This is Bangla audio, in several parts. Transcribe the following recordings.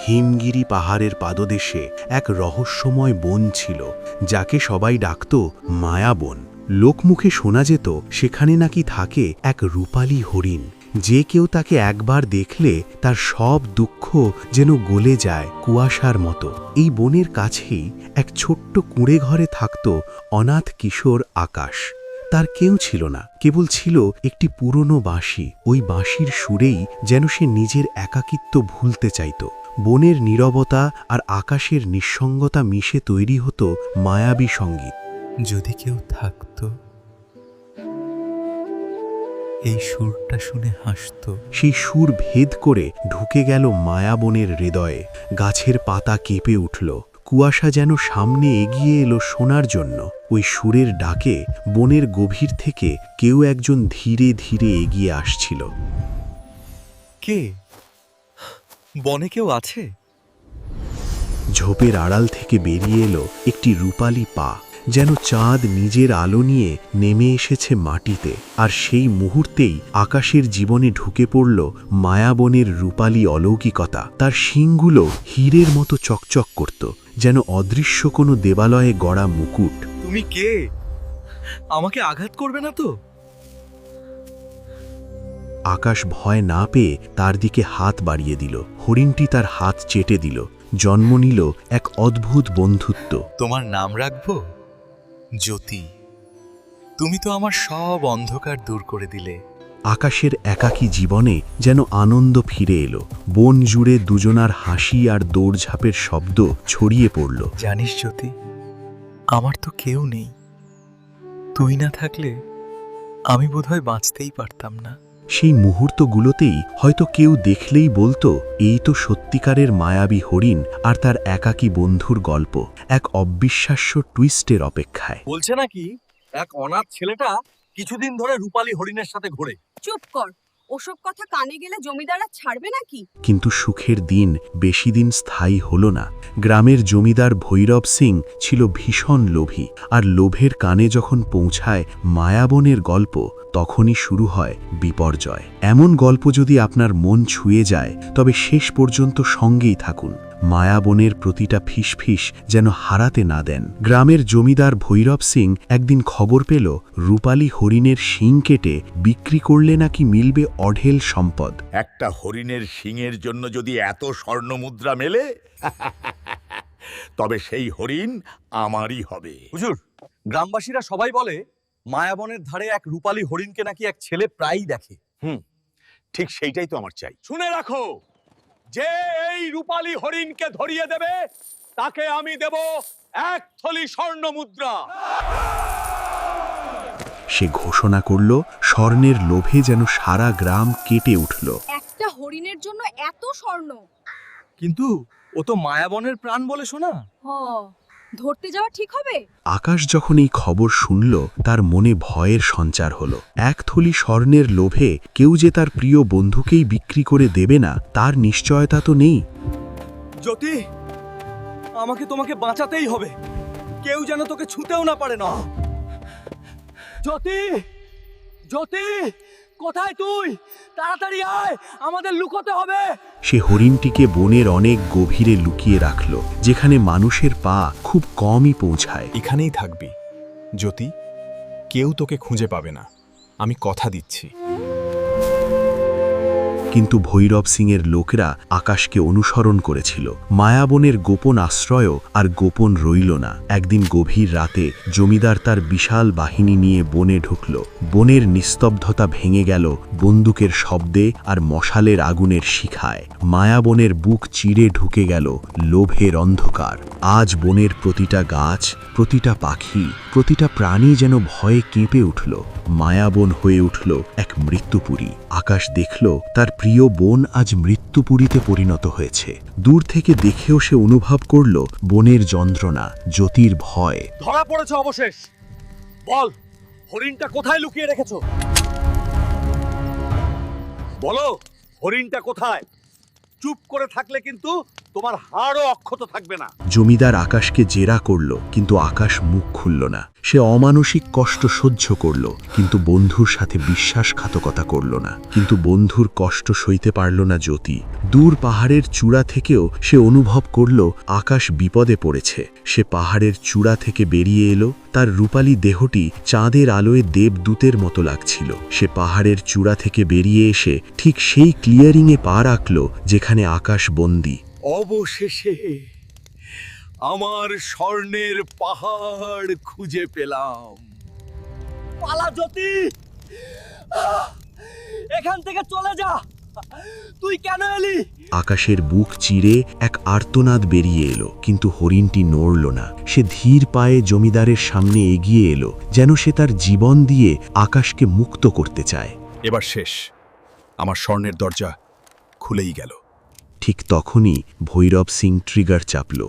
হিমগিরি পাহাড়ের পাদদেশে এক রহস্যময় বন ছিল, যাকে সবাই ডাকত মায়াবন। লোকমুখে শোনা যেত সেখানে নাকি থাকে এক রূপালী হরিণ, যে কেউ তাকে একবার দেখলে তার সব দুঃখ যেন গলে যায় কুয়াশার মতো। এই বনের কাছেই এক ছোট্ট কুঁড়ে ঘরে থাকত অনাথ কিশোর আকাশ। তার কেউ ছিল না, কেবল ছিল একটি পুরনো বাঁশি। ওই বাঁশির সুরেই যেন সে নিজের একাকিত্ব ভুলতে চাইত। বনের নীরবতা আর আকাশের নিঃসঙ্গতা মিশে তৈরি হতো মায়াবী সঙ্গীত। যদি কেউ থাকতো, এই সুরটা শুনে হাসতো। সেই সুর ভেদ করে ঢুকে গেল মায়াবনের হৃদয়ে। গাছের পাতা কেঁপে উঠল, কুয়াশা যেন সামনে এগিয়ে এলো শোনার জন্য। ওই সুরের ডাকে বনের গভীর থেকে কেউ একজন ধীরে ধীরে এগিয়ে আসছিল। কে? বনে কেউ আছে? ঝোপের আড়াল থেকে বেরিয়ে এলো একটি রূপালী পা, যেন চাঁদ নিজের আলো নিয়ে নেমে এসেছে মাটিতে। আর সেই মুহূর্তেই আকাশের জীবনে ঢুকে পড়ল মায়াবনের রূপালী অলৌকিকতা। তার শিংগুলো হীরের মতো চকচক করত, যেন অদৃশ্য কোনো দেবালয়ে গড়া মুকুট। তুমি কে? আমাকে আঘাত করবে না তো? আকাশ ভয় না পেয়ে তার দিকে হাত বাড়িয়ে দিল। হরিণটি তার হাত চেটে দিল। জন্ম নিল এক অদ্ভুত বন্ধুত্ব। তোমার নাম রাখবো জ্যোতি। তুমি তো আমার সব অন্ধকার দূর করে দিলে। আকাশের একাকী জীবনে যেন আনন্দ ফিরে এলো। বন জুড়ে দুজনার হাসি আর দৌড়ঝাঁপের শব্দ ছড়িয়ে পড়ল। জানিস জ্যোতি, আমার তো কেউ নেই। তুই না থাকলে আমি বোধহয় বাঁচতেই পারতাম না। সেই মুহূর্তগুলোতেই হয়তো কেউ দেখলেই বলতো, এই তো সত্যিকারের মায়াবী হরিণ আর তার একাকী বন্ধুর গল্প, এক অবিশ্বাস্য টুইস্টের অপেক্ষায়। বলছে নাকি এক অনাথ ছেলেটা কিছুদিন ধরে রূপালী হরিণের সাথে ঘোরে। চুপ কর, ওসব কথা কানে গেলে জমিদাররা ছাড়বে নাকি? কিন্তু সুখের দিন বেশি দিন স্থায়ী হল না। গ্রামের জমিদার ভৈরব সিং ছিল ভীষণ লোভী, আর লোভের কানে যখন পৌঁছায় মায়াবনের গল্প, তখনই শুরু হয় বিপর্যয়। এমন গল্প যদি আপনার মন ছুঁয়ে যায়, তবে শেষ পর্যন্ত সঙ্গেই থাকুন। মায়াবনের প্রতিটা ফিসফিস যেন হারাতে না দেন। গ্রামের জমিদার ভৈরব সিং একদিন খবর পেল রূপালী হরিণের শিং কেটে বিক্রি করলে নাকি মিলবে অঢেল সম্পদ। একটা হরিণের শিংয়ের জন্য যদি এত স্বর্ণমুদ্রা মেলে, তবে সেই হরিণ আমারই হবে। হুজুর, গ্রামবাসীরা সবাই বলে মায়াবনের ধারে এক রূপালী হরিণকে নাকি এক ছেলে প্রায়ই দেখে। ঠিক সেইটাই তো আমার চাই। শুনে রাখো, যে এই রূপালী হরিণকে ধরিয়ে দেবে, তাকে আমি দেব 1 থলি স্বর্ণ মুদ্রা। সে ঘোষণা করল, স্বর্ণের লোভে যেন সারা গ্রাম কেটে উঠল। একটা হরিণের জন্য এত স্বর্ণ? কিন্তু ও তো মায়াবনের প্রাণ বলে শোনা। ধরতে যাওয়া ঠিক হবে? আকাশ যখন এই খবর শুনল, তার মনে ভয়ের সঞ্চার হলো। 1 থলি স্বর্ণের লোভে কেউ যে তার প্রিয় বন্ধুকেই বিক্রি করে দেবে না, তার নিশ্চয়তা তো নেই। জ্যোতি, আমাকে তোমাকে বাঁচাতেই হবে। কেউ যেন তোকে ছুঁতেও না পারে না। জ্যোতি, জ্যোতি, কোথায় তুই? তাড়াতাড়ি আয়, আমাদের লুকোতে হবে। সে হরিণটিকে বনের অনেক গভীরে লুকিয়ে রাখল, যেখানে মানুষের পা খুব কমই পৌঁছায়। এখানেই থাকবি জ্যোতি, কেউ তোকে খুঁজে পাবে না, আমি কথা দিচ্ছি। কিন্তু ভৈরব সিংয়ের লোকেরা আকাশকে অনুসরণ করেছিল। মায়াবনের গোপন আশ্রয়ও আর গোপন রইল না। একদিন গভীর রাতে জমিদার তার বিশাল বাহিনী নিয়ে বনে ঢুকল। বনের নিস্তব্ধতা ভেঙে গেল বন্দুকের শব্দে আর মশালের আগুনের শিখায়। মায়াবনের বুক চিরে ঢুকে গেল লোভের অন্ধকার। আজ বনের প্রতিটা গাছ, প্রতিটা পাখি, প্রতিটা প্রাণী যেন ভয়ে কেঁপে উঠল। মায়াবন হয়ে উঠল এক মৃত্যুপুরী। আকাশ দেখল তার প্রিয় বন আজ মৃত্যুপুরীতে পরিণত হয়েছে। দূর থেকে দেখেও সে অনুভব করল বনের যন্ত্রণা, জ্যোতির ভয়। ধরা পড়েছে অবশেষ। বল, হরিণটা কোথায় লুকিয়ে রেখেছো? বলো, হরিণটা কোথায়? চুপ করে থাকলে কিন্তু তোমার হাড়ও অক্ষত থাকবে না। জমিদার আকাশকে জেরা করল, কিন্তু আকাশ মুখ খুলল না। সে অমানসিক কষ্ট সহ্য করল, কিন্তু বন্ধুর সাথে বিশ্বাসঘাতকতা করল না। কিন্তু বন্ধুর কষ্ট সইতে পারল না জ্যোতি। দূর পাহাড়ের চূড়া থেকেও সে অনুভব করল আকাশ বিপদে পড়েছে। সে পাহাড়ের চূড়া থেকে বেরিয়ে এলো। তার রূপালী দেহটি চাঁদের আলোয় দেবদূতের মতো লাগছিল। সে পাহাড়ের চূড়া থেকে বেরিয়ে এসে ঠিক সেই ক্লিয়ারিংয়ে পা রাখল যেখানে আকাশ বন্দী। অবশেষে আমার স্বর্ণের পাহাড় খুঁজে পেলাম। পালা জ্যোতি, এখান থেকে চলে যা। তুই কেন এলি? আকাশের বুক চিরে এক আর্তনাদ বেরিয়ে এলো, কিন্তু হরিণটি নড়ল না। সে ধীর পায়ে জমিদারের সামনে এগিয়ে এলো, যেন সে তার জীবন দিয়ে আকাশকে মুক্ত করতে চায়। এবার শেষ, আমার স্বর্ণের দরজা খুলেই গেল। ঠিক তখনই ভৈরব সিং ট্রিগার চাপল।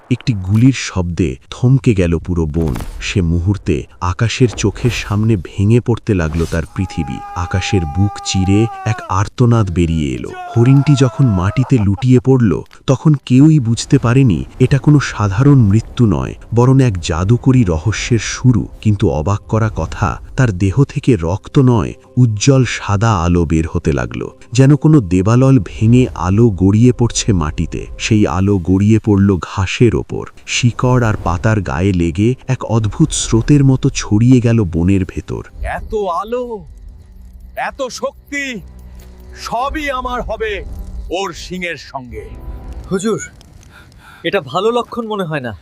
একটি গুলির শব্দে থমকে গেল পুরো বন। সে মুহূর্তে আকাশের চোখের সামনে ভেঙে পড়তে লাগলো তার পৃথিবী। আকাশের বুক চিরে এক আর্তনাদ বেরিয়ে এলো। হরিণটি যখন মাটিতে লুটিয়ে পড়ল, তখন কেউই বুঝতে পারেনি এটা কোনো সাধারণ মৃত্যু নয়, বরং এক জাদুকরী রহস্যের শুরু। কিন্তু অবাক করা কথা, তার দেহ থেকে রক্ত নয়, উজ্জ্বল সাদা আলো বের হতে লাগলো, যেন কোনো দেবালয় ভেঙে আলো গড়িয়ে পড়ছে মাটিতে। সেই আলো গড়িয়ে পড়ল ঘাসের ওপর, শিকড় আর পাতার গায়ে লেগে এক অদ্ভুত স্রোতের মতো ছড়িয়ে গেল বনের ভেতর। এত আলো, এত শক্তি, সবই আমার হবে ওর সিংহের সঙ্গে। হুজুর, এটা ভালো লক্ষণ মনে হয় না।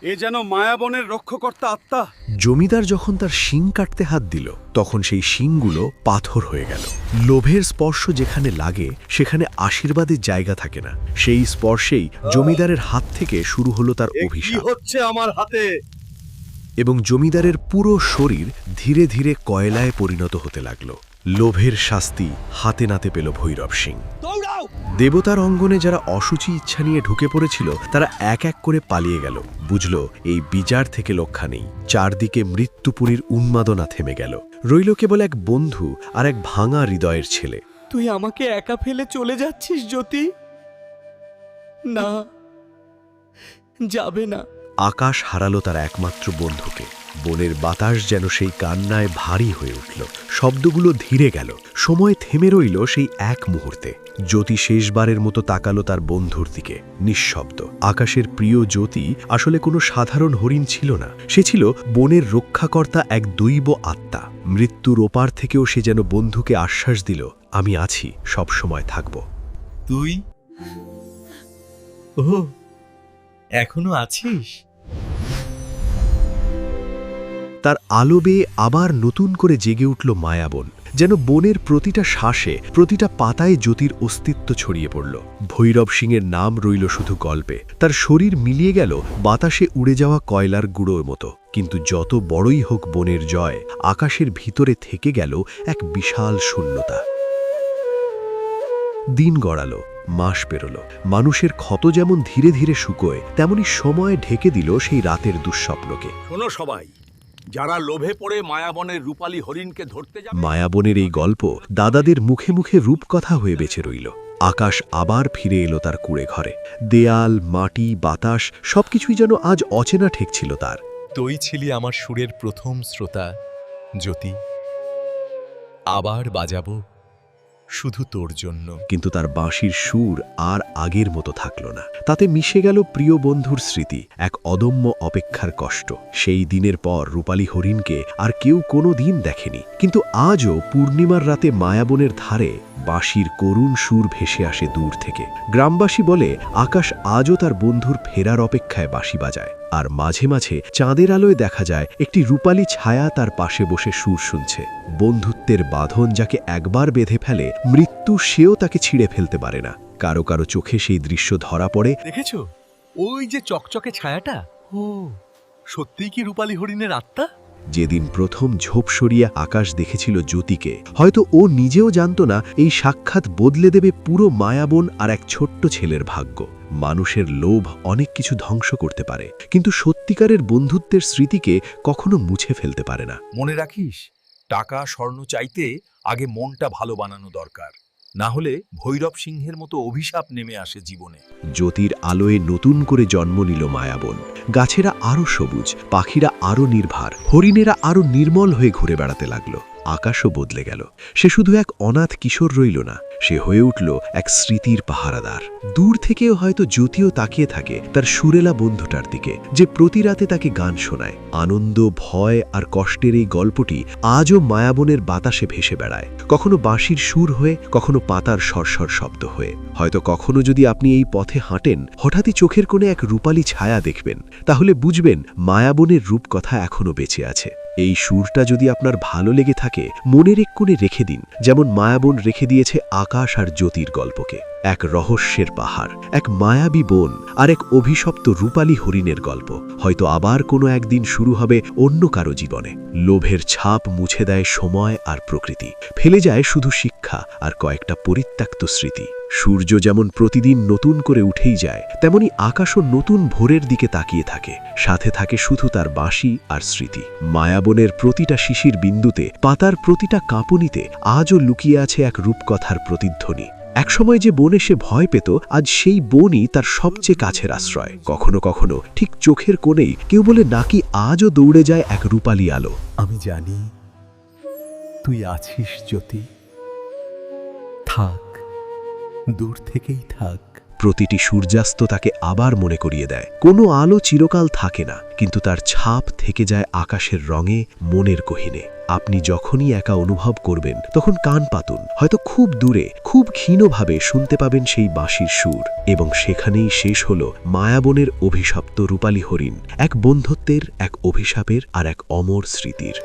এ যেন মায়াবনের রক্ষকর্তা আত্মা। জমিদার যখন তার শিং কাটতে হাত দিল, তখন সেই শিংগুলো পাথর হয়ে গেল। লোভের স্পর্শ যেখানে লাগে, সেখানে আশীর্বাদের জায়গা থাকে না। সেই স্পর্শেই জমিদারের হাত থেকে শুরু হলো তার এ কি অভিশাপ, হচ্ছে আমার হাতে? এবং জমিদারের পুরো শরীর ধীরে ধীরে কয়লায় পরিণত হতে লাগলো। লোভের শাস্তি হাতে নাতে পেল ভৈরব সিং। দৌড়াও! দেবতার অঙ্গনে যারা অসুচি ইচ্ছা নিয়ে ঢুকে পড়েছিল, তারা এক এক করে পালিয়ে গেল। বুঝল এই বিচার থেকে রক্ষা নেই। চারদিকে মৃত্যুপুরীর উন্মাদনা থেমে গেল। রইল কেবল এক বন্ধু আর এক ভাঙা হৃদয়ের ছেলে। তুই আমাকে একা ফেলে চলে যাচ্ছিস জ্যোতি? না, যাবে না। আকাশ হারালো তার একমাত্র বন্ধুকে। বনের বাতাস যেন সেই কান্নায় ভারী হয়ে উঠল। শব্দগুলো ধীরে গেল। সময় থেমে রইল সেই এক মুহূর্তে। জ্যোতি শেষবারের মতো তাকালো তার বন্ধুর দিকে, নিঃশব্দ। আকাশের প্রিয় জ্যোতি আসলে কোনো সাধারণ হরিণ ছিল না। সে ছিল বনের রক্ষাকর্তা, এক দৈব আত্মা। মৃত্যুর ওপার থেকেও সে যেন বন্ধুকে আশ্বাস দিল, আমি আছি, সব সময় থাকব। তুই ও এখনো আছিস? তার আলো বেয়ে আবার নতুন করে জেগে উঠল মায়াবন। যেন বনের প্রতিটা শ্বাসে, প্রতিটা পাতায় জ্যোতির অস্তিত্ব ছড়িয়ে পড়ল। ভৈরব সিংয়ের নাম রইল শুধু গল্পে। তার শরীর মিলিয়ে গেল বাতাসে উড়ে যাওয়া কয়লার গুঁড়োর মতো। কিন্তু যত বড়ই হোক বনের জয়, আকাশের ভিতরে থেকে গেল এক বিশাল শূন্যতা। দিন গড়ালো, মাস পেরোল। মানুষের ক্ষত যেমন ধীরে ধীরে শুকোয়, তেমনি সময় ঢেকে দিল সেই রাতের দুঃস্বপ্নকে। শোনো সবাই, যারা লোভে পড়ে মায়াবনের রূপালী হরিণকে ধরতে যাবে, মায়াবনের এই গল্প দাদাদের মুখে মুখে রূপকথা হয়ে বেঁচে রইল। আকাশ আবার ফিরে এলো তার কুঁড়ে ঘরে। দেয়াল, মাটি, বাতাস সবকিছুই যেন আজ অচেনা ঠেকছিল তার। তুই ছিলি আমার সুরের প্রথম শ্রোতা জ্যোতি। আবার বাজাবো শুধু তোর জন্য। কিন্তু তার বাঁশির সুর আর আগের মতো থাকল না। তাতে মিশে গেল প্রিয় বন্ধুর স্মৃতি, এক অদম্য অপেক্ষার কষ্ট। সেই দিনের পর রূপালী হরিণকে আর কেউ কোনো দিন দেখেনি। কিন্তু আজও পূর্ণিমার রাতে মায়াবনের ধারে বাঁশির করুণ সুর ভেসে আসে দূর থেকে। গ্রামবাসী বলে আকাশ আজও তার বন্ধুর ফেরার অপেক্ষায় বাঁশি বাজায়। আর মাঝে মাঝে চাঁদের আলোয় দেখা যায় একটি রূপালী ছায়া তার পাশে বসে সুর শুনছে। বন্ধুত্বের বাঁধন যাকে একবার বেঁধে ফেলে, মৃত্যু সেও তাকে ছিঁড়ে ফেলতে পারে না। কারো কারো চোখে সেই দৃশ্য ধরা পড়ে। দেখেছো ওই যে চকচকে ছায়াটা? ও সত্যিই কি রূপালী হরিণের আত্মা? যেদিন প্রথম ঝোপ সরিয়ে আকাশ দেখেছিল জ্যোতিকে, হয়তো ও নিজেও জানত না এই সাক্ষাৎ বদলে দেবে পুরো মায়াবন আর এক ছোট্ট ছেলের ভাগ্য। মানুষের লোভ অনেক কিছু ধ্বংস করতে পারে, কিন্তু সত্যিকারের বন্ধুত্বের স্মৃতিকে কখনো মুছে ফেলতে পারে না। মনে রাখিস, টাকা স্বর্ণ চাইতে আগে মনটা ভালো বানানো দরকার। না হলে ভৈরব সিংহের মতো অভিশাপ নেমে আসে জীবনে। জ্যোতির আলোয় নতুন করে জন্ম নিল মায়াবন। গাছেরা আরো সবুজ, পাখিরা আরো নির্ভার, হরিণেরা আরো নির্মল হয়ে ঘুরে বেড়াতে লাগলো। আকাশও বদলে গেল। সে শুধু এক অনাথ কিশোর রইল না, সে হয়ে উঠল এক স্মৃতির পাহারাদার। দূর থেকেও হয়তো জ্যোতিও তাকিয়ে থাকে তার সুরেলা বন্ধুটার দিকে, যে প্রতি রাতে তাকে গান শোনায়। আনন্দ, ভয় আর কষ্টের এই গল্পটি আজও মায়াবনের বাতাসে ভেসে বেড়ায়, কখনো বাঁশির সুর হয়ে, কখনো পাতার সরসর শব্দ হয়ে। হয়তো কখনো যদি আপনি এই পথে হাঁটেন, হঠাৎই চোখের কোণে এক রূপালী ছায়া দেখবেন, তাহলে বুঝবেন মায়াবনের রূপকথা এখনো বেঁচে আছে। এই সুরটা যদি আপনার ভালো লেগে থাকে, মনের এক কোণে রেখে দিন, যেমন মায়াবন রেখে দিয়েছে আকাশ আর জ্যোতির গল্পকে। এক রহস্যের পাহাড়, এক মায়াবী বন, আর এক অভিশপ্ত রূপালী হরিণের গল্প হয়তো আবার কোনো একদিন শুরু হবে অন্য কারো জীবনে। লোভের ছাপ মুছে দেয় সময় আর প্রকৃতি, ফেলে যায় শুধু শিক্ষা আর কয়েকটা পরিত্যক্ত স্মৃতি। সূর্য যেমন প্রতিদিন নতুন করে উঠেই যায়, তেমনি আকাশও নতুন ভোরের দিকে তাকিয়ে থাকে, সাথে থাকে শুধু তার বাঁশি আর স্মৃতি। মায়াবনের প্রতিটা শিশির বিন্দুতে, পাতার প্রতিটা কাঁপুনিতে আজও লুকিয়ে আছে এক রূপকথার প্রতিধ্বনি। একসময় যে বনে সে ভয় পেত, আজ সেই বনই তার সবচেয়ে কাছের আশ্রয়। কখনো কখনো ঠিক চোখের কোণেই কেউ বলে নাকি আজও দৌড়ে যায় এক রূপালী আলো। আমি জানি তুই আছিস জ্যোতি, থাক, দূর থেকেই থাক। প্রতিটি সূর্যাস্ত তাকে আবার মনে করিয়ে দেয়, কোনো আলো চিরকাল থাকে না, কিন্তু তার ছাপ থেকে যায় আকাশের রঙে, মনের গহীনে। আপনি যখনই একা অনুভব করবেন, তখন কান পাতুন, হয়তো খুব দূরে, খুব ক্ষীণভাবে শুনতে পাবেন সেই বাঁশির সুর। এবং সেখানেই শেষ হল মায়াবনের অভিশপ্ত রূপালী হরিণ, এক বন্ধুত্বের, এক অভিশাপের আর এক অমর স্মৃতির।